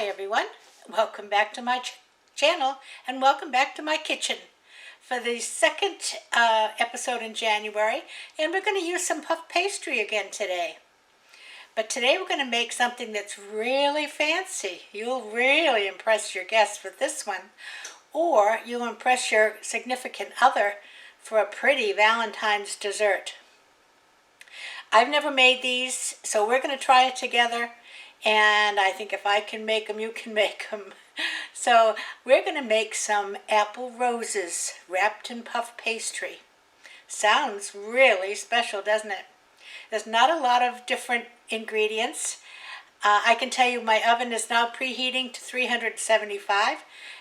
Hi everyone, welcome back to my channel and welcome back to my kitchen for the second episode in January, and we're going to use some puff pastry again today. But today we're going to make something that's really fancy. You'll really impress your guests with this one, or you'll impress your significant other for a pretty Valentine's dessert. I've never made these, so we're going to try it together. And I think if I can make them, you can make them. So we're going to make some apple roses wrapped in puff pastry. Sounds really special, doesn't it? There's not a lot of different ingredients. I can tell you my oven is now preheating to 375.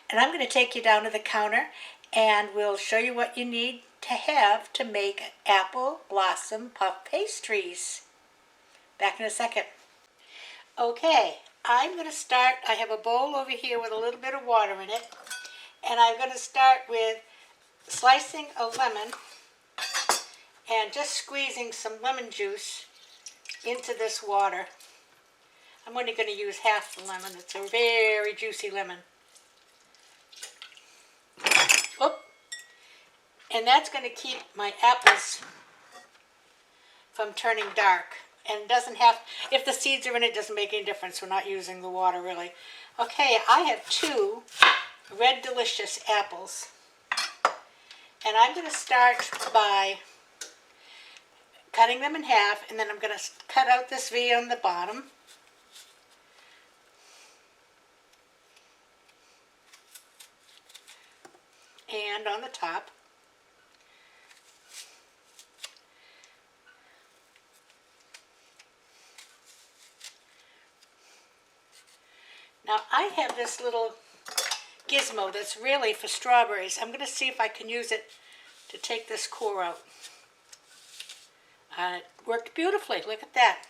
And I'm going to take you down to the counter and we'll show you what you need to have to make apple blossom puff pastries. Back in a second. Okay, I'm going to start. I have a bowl over here with a little bit of water in it, and I'm going to start with slicing a lemon and just squeezing some lemon juice into this water. I'm only going to use half the lemon. It's a very juicy lemon. Oop. And that's going to keep my apples from turning dark. And doesn't have, if the seeds are in it, doesn't make any difference. We're not using the water really. Okay, I have 2 red delicious apples. And I'm going to start by cutting them in half, and then I'm going to cut out this V on the bottom. And on the top. Now I have this little gizmo that's really for strawberries. I'm going to see if I can use it to take this core out. It worked beautifully. Look at that.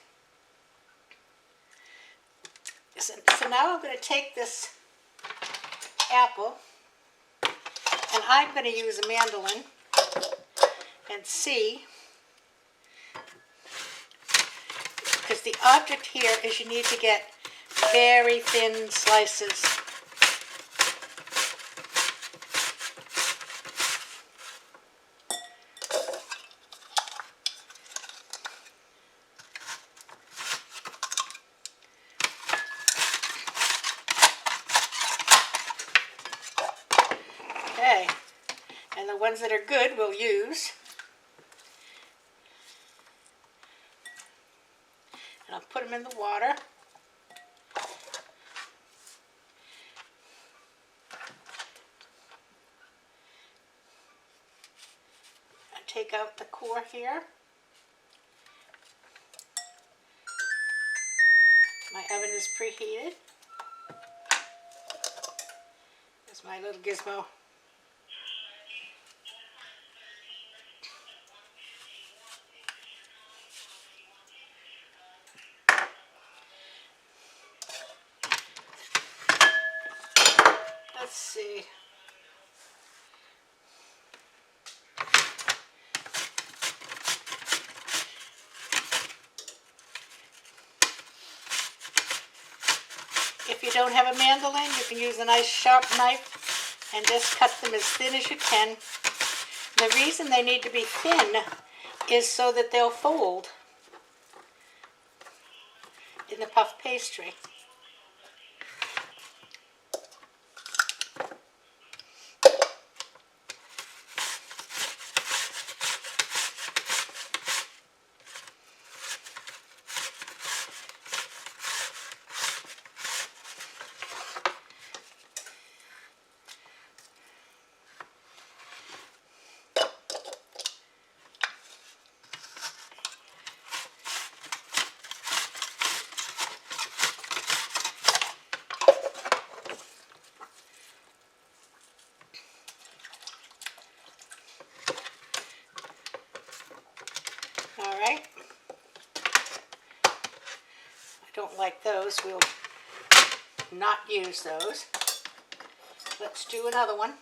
So now I'm going to take this apple and I'm going to use a mandolin and see, because the object here is you need to get very thin slices. Okay, and the ones that are good we'll use. And I'll put them in the water. Take out the core here. My oven is preheated. There's my little gizmo. Let's see. If you don't have a mandolin, you can use a nice sharp knife and just cut them as thin as you can. The reason they need to be thin is so that they'll fold in the puff pastry. Alright, I don't like those, we'll not use those. Let's do another one.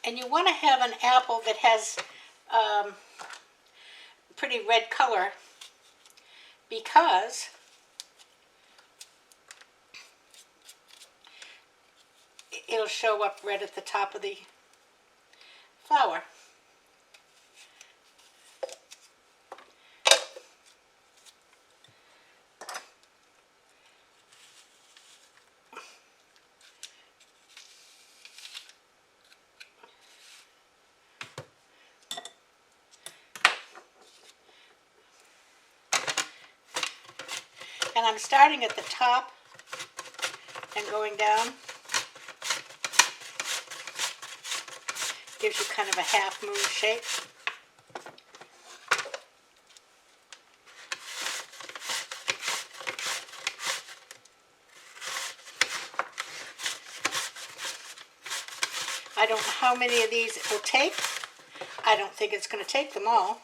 And you want to have an apple that has pretty red color, because it'll show up red at the top of the flour. And I'm starting at the top and going down. Gives you kind of a half moon shape. I don't know how many of these it will take. I don't think it's going to take them all.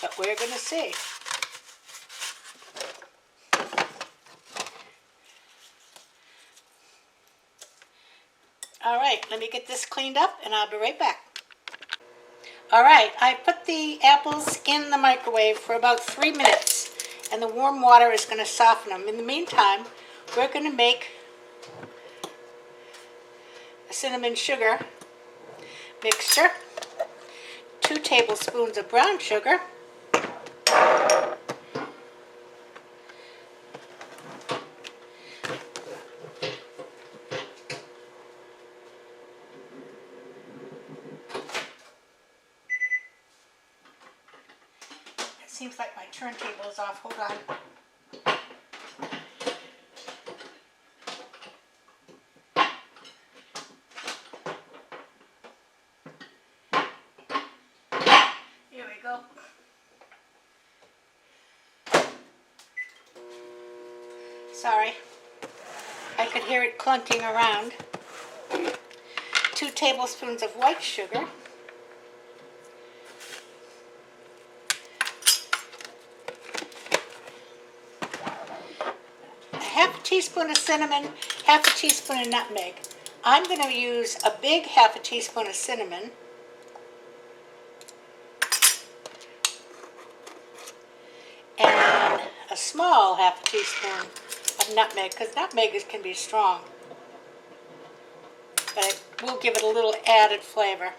But we're going to see. All right, let me get this cleaned up and I'll be right back. All right, I put the apples in the microwave for about 3 minutes, and the warm water is going to soften them. In the meantime, we're going to make a cinnamon sugar mixture, 2 tablespoons of brown sugar, seems like my turntable is off. Hold on. Here we go. Sorry. I could hear it clunking around. 2 tablespoons of white sugar. Half a teaspoon of cinnamon, half a teaspoon of nutmeg. I'm going to use a big half a teaspoon of cinnamon. And a small half a teaspoon of nutmeg, because nutmeg can be strong. But it will give it a little added flavor.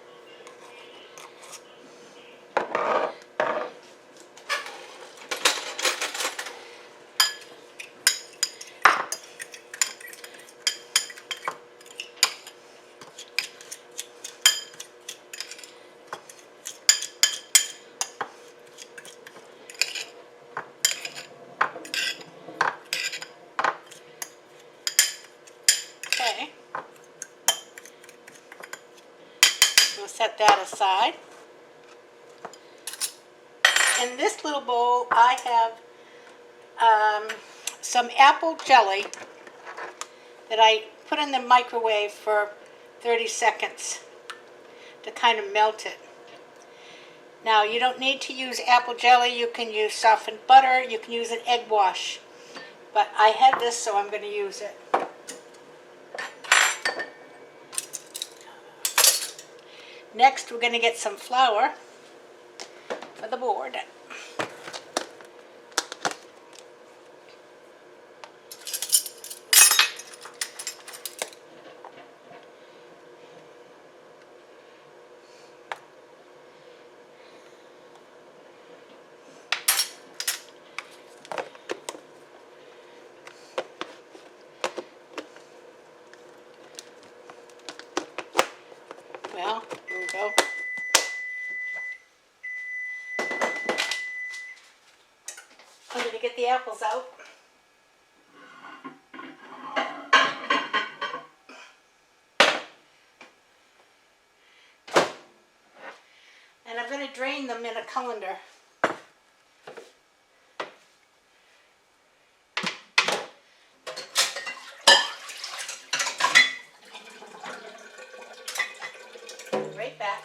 Okay. We'll set that aside. In this little bowl, I have some apple jelly that I put in the microwave for 30 seconds to kind of melt it. Now, you don't need to use apple jelly. You can use softened butter. You can use an egg wash. But I had this, so I'm going to use it. Next, we're going to get some flour for the board. Well, here we go. I'm going to get the apples out. And I'm going to drain them in a colander. Right back.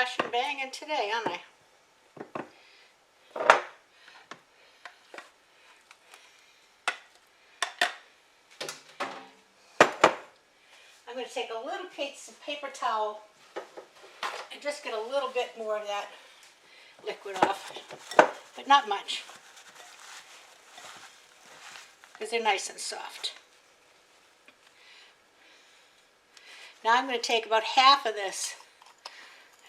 bash and banging today, aren't I? I'm going to take a little piece of paper towel and just get a little bit more of that liquid off, but not much, because they're nice and soft. Now I'm going to take about half of this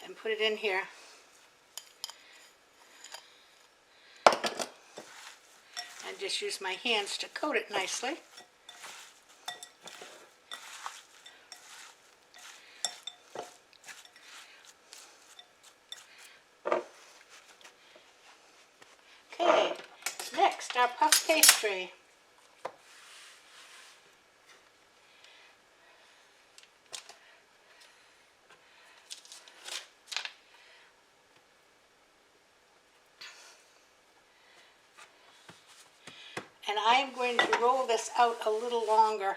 and put it in here. And just use my hands to coat it nicely. Okay, next our puff pastry. And I am going to roll this out a little longer.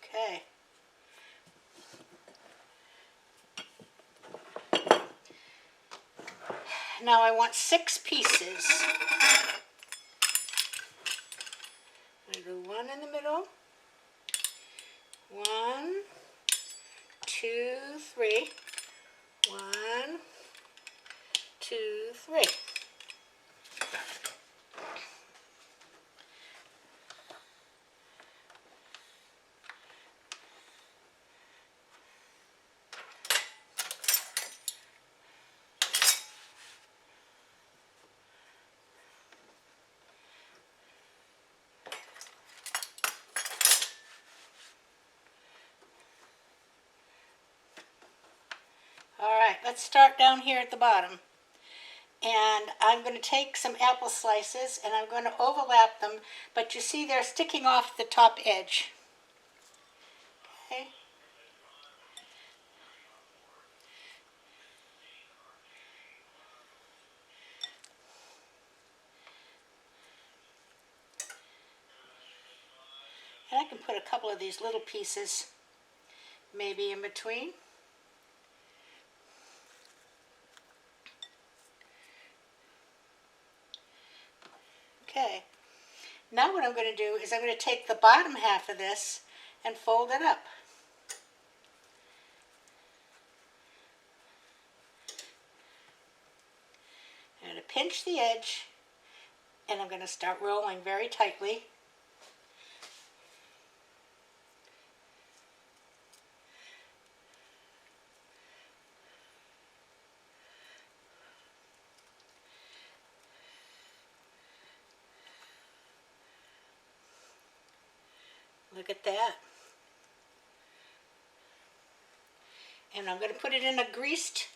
Okay. Now I want 6 pieces. I'm going to do one in the middle. 1, 2, 3. 1, 2, 3. All right, let's start down here at the bottom. And I'm going to take some apple slices and I'm going to overlap them, but you see they're sticking off the top edge. Okay. And I can put a couple of these little pieces maybe in between. Okay, now what I'm going to do is I'm going to take the bottom half of this and fold it up. I'm going to pinch the edge and I'm going to start rolling very tightly. Look at that. And I'm going to put it in a greased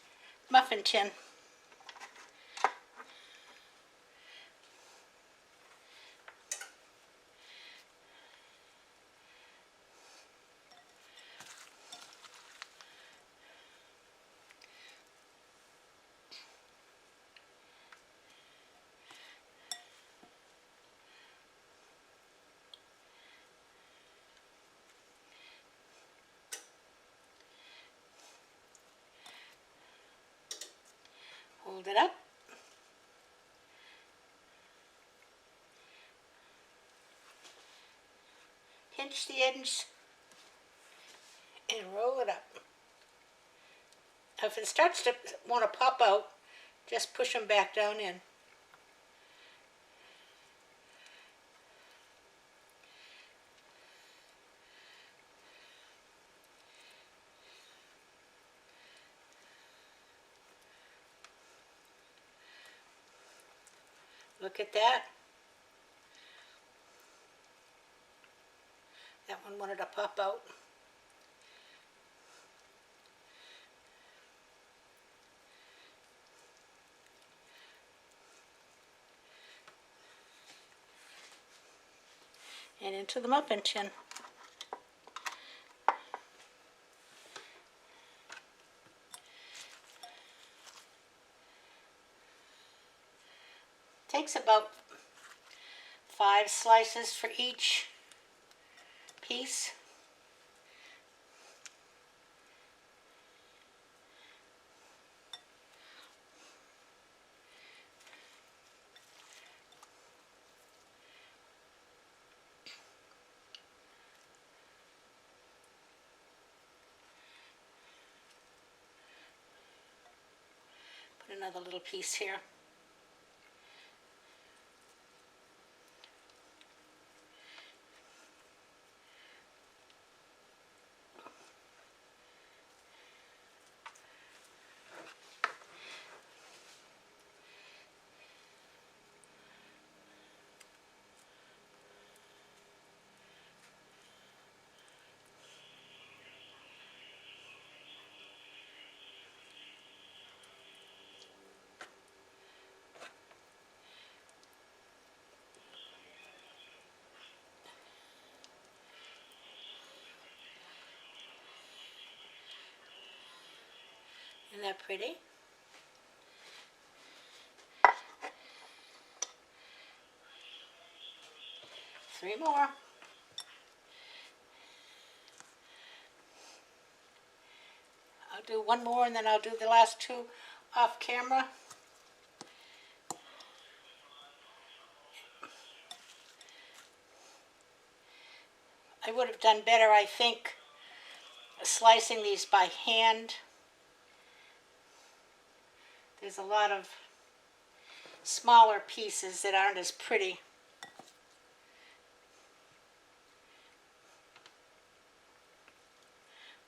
muffin tin. Hold it up. Pinch the edge and roll it up. Now if it starts to want to pop out, just push them back down in. Look at that. That one wanted to pop out. And into the muffin tin. takes about 5 slices for each piece. Put another little piece here. Isn't that pretty? Three more. I'll do one more and then I'll do the last two off camera. I would have done better, I think, slicing these by hand. There's a lot of smaller pieces that aren't as pretty.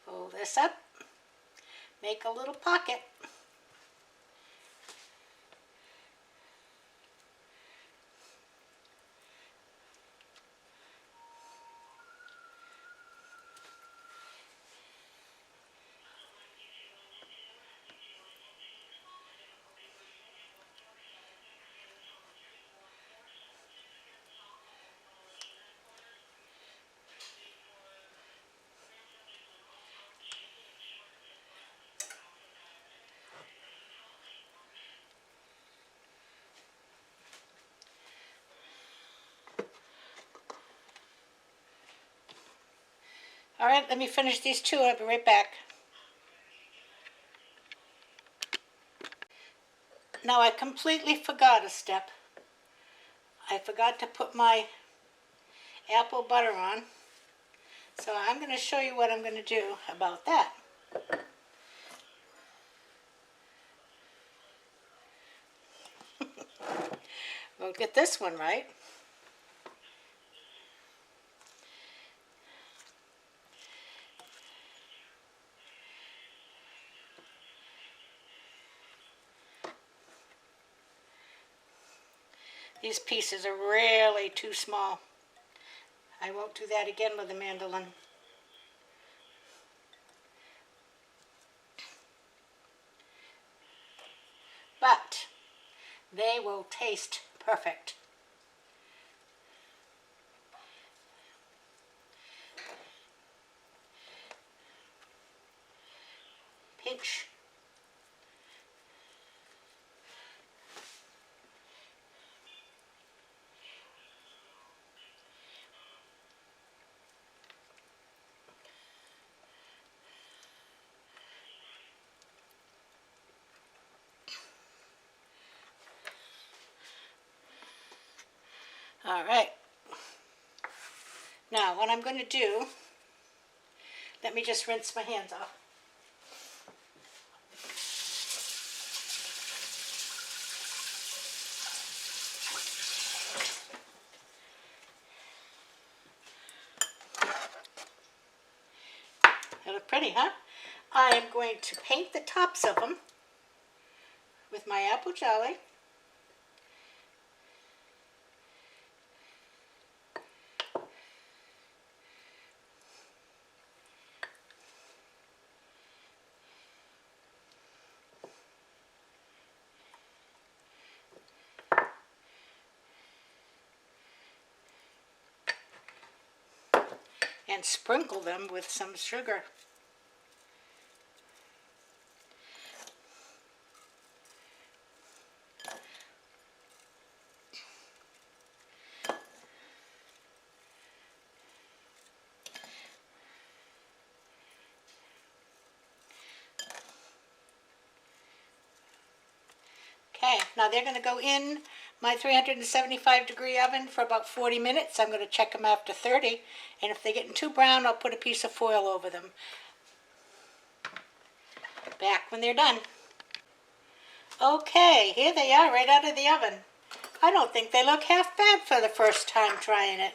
Pull this up, make a little pocket. All right, let me finish these two. I'll be right back. Now I completely forgot a step. I forgot to put my apple butter on. So I'm going to show you what I'm going to do about that. We'll get this one right. These pieces are really too small. I won't do that again with the mandolin. But they will taste perfect. Pinch. All right. Now, what I'm going to do, let me just rinse my hands off. They look pretty, huh? I am going to paint the tops of them with my apple jelly. And sprinkle them with some sugar. Now they're going to go in my 375-degree oven for about 40 minutes. I'm going to check them after 30, and if they're getting too brown, I'll put a piece of foil over them. Back when they're done. Okay, here they are right out of the oven. I don't think they look half bad for the first time trying it.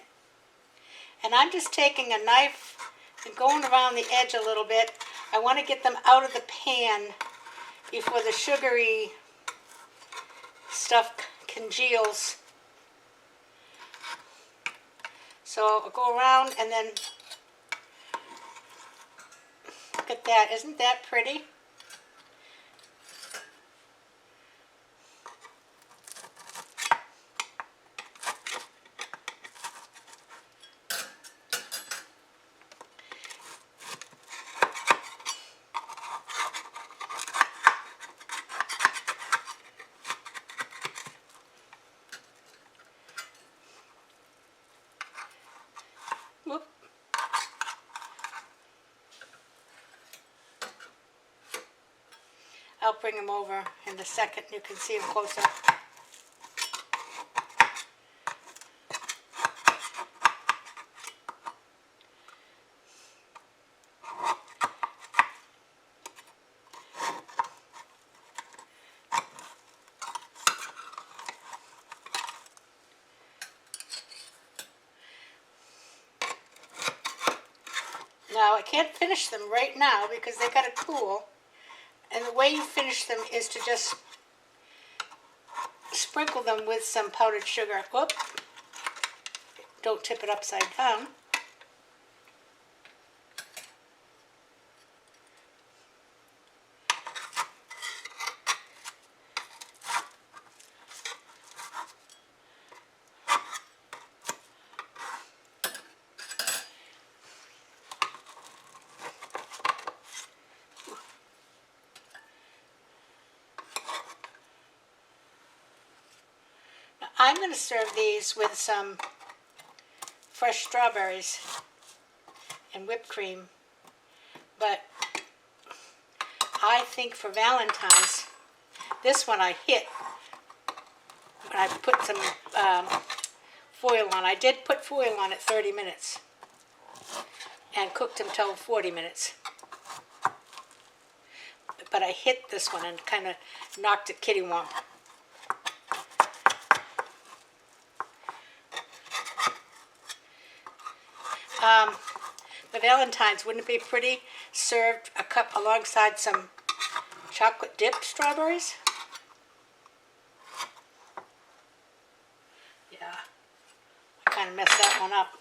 And I'm just taking a knife and going around the edge a little bit. I want to get them out of the pan before the sugary stuff congeals. So I'll go around and then look at that. Isn't that pretty? Whoop. I'll bring them over in a second. You can see them closer. Now, I can't finish them right now because they got to cool. And the way you finish them is to just sprinkle them with some powdered sugar. Whoop. Don't tip it upside down. I'm going to serve these with some fresh strawberries and whipped cream, but I think for Valentine's, this one I hit when I put some foil on. I did put foil on at 30 minutes and cooked them till 40 minutes, but I hit this one and kind of knocked it kittywomp. The Valentine's, wouldn't it be pretty served a cup alongside some chocolate dipped strawberries? Yeah, I kind of messed that one up.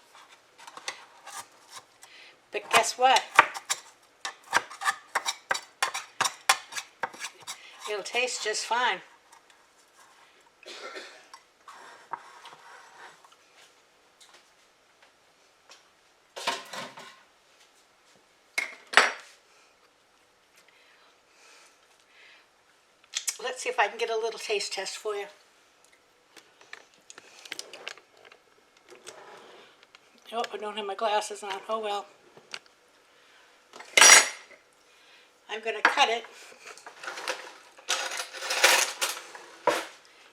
But guess what? It'll taste just fine. Let's see if I can get a little taste test for you. Oh, I don't have my glasses on. Oh well. I'm going to cut it.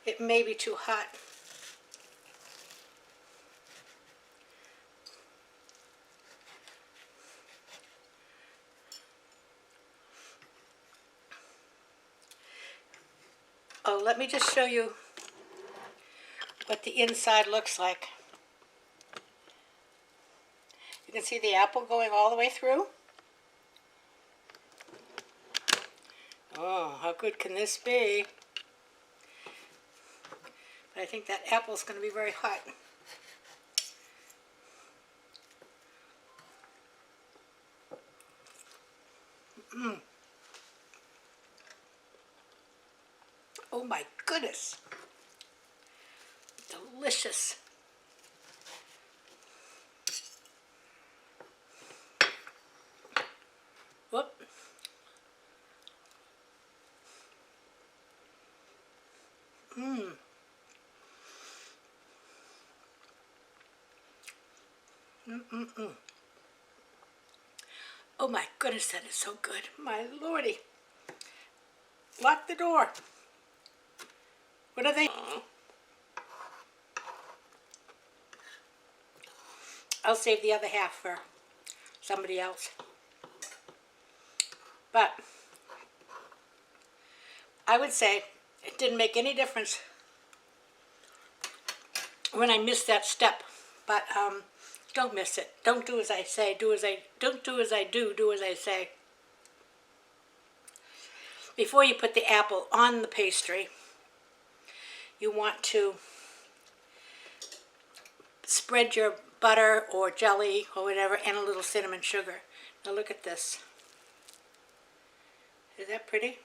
It may be too hot. Oh, let me just show you what the inside looks like. You can see the apple going all the way through. Oh, how good can this be? But I think that apple's going to be very hot. Mm. Oh my goodness. Delicious. Whoop. Mmm. Mm-mm-mm. Oh my goodness, that is so good. My lordy. Lock the door. What are they? I'll save the other half for somebody else. But I would say it didn't make any difference when I missed that step. But don't miss it. Don't do as I say. Don't do as I do. Do as I say. Before you put the apple on the pastry, you want to spread your butter or jelly or whatever and a little cinnamon sugar. Now look at this. Is that pretty?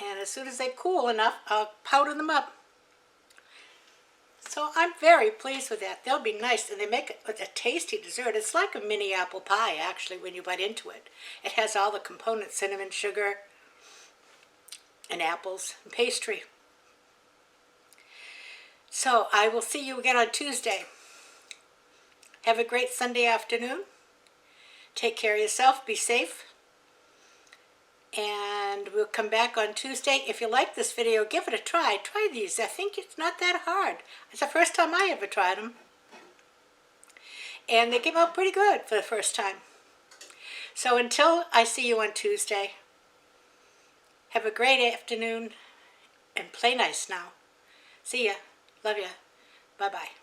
And as soon as they cool enough, I'll powder them up. So I'm very pleased with that. They'll be nice, and they make it a tasty dessert. It's like a mini apple pie, actually, when you bite into it. It has all the components: cinnamon, sugar, and apples, and pastry. So I will see you again on Tuesday. Have a great Sunday afternoon. Take care of yourself. Be safe. And we'll come back on Tuesday. If you like this video, give it a try. Try these. I think it's not that hard. It's the first time I ever tried them. And they came out pretty good for the first time. So until I see you on Tuesday, have a great afternoon and play nice now. See ya. Love ya. Bye-bye.